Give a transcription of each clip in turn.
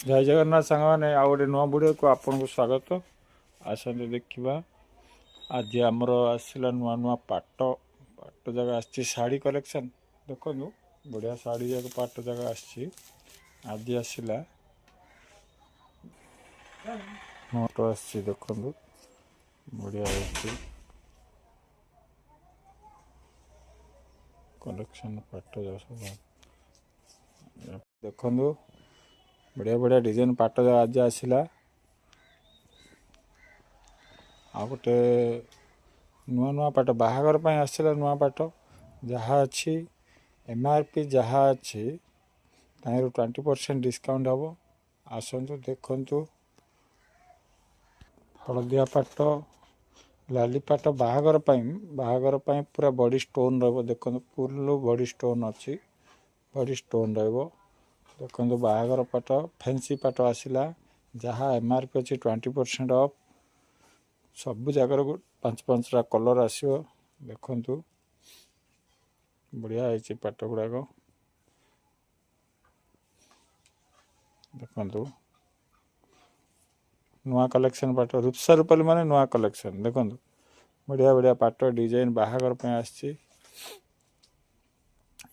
जय जगन्नाथ सांग मैंने आउ गोटे नुआ वीडियो को आपन को स्वागत। आसते देखा आज आमर आसला नुआ नुआ पाट पाट जगह आसी शाढ़ी कलेक्शन देखो बढ़िया शाढ़ी जगह पाट जगह आज आसला नोट आसी देखो बढ़िया कलेक्शन पाट जगह सब देखो बढ़िया बढ़िया डिजाइन पाट जगह आज आसला आ गोटे नुआ नुआ पाट बाहागर आसला नुआ पाट जहाँ अच्छी एमआरपी जहाँ अच्छी 20% डिस्काउंट हम आसतु देखु हलदिया पाट लाली पाट बाहागर पूरा बॉडी स्टोन रही देखो फुल बॉडी स्टोन अच्छी बॉडी स्टोन देखो बाहागर पाट फैंसी पाट आसला जहाँ एमआरपी अच्छी 20% ऑफ सब जगार 5-5टा कलर आसो देखु बढ़िया है पाट गुड़ाक देखु नुआ कलेक्शन पाट रूपसा रूपाली माने नुआ कलेक्शन देखो बढ़िया बढ़िया पाट डिजाइन बाहागर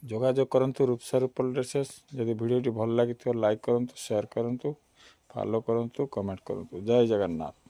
जोगाजोग करंतु रूपसा रूपाली ड्रेसेस। यदि वीडियो भल लगी लाइक करंतु शेयर करंतु फॉलो करंतु कमेंट करंतु। जय जगन्नाथ।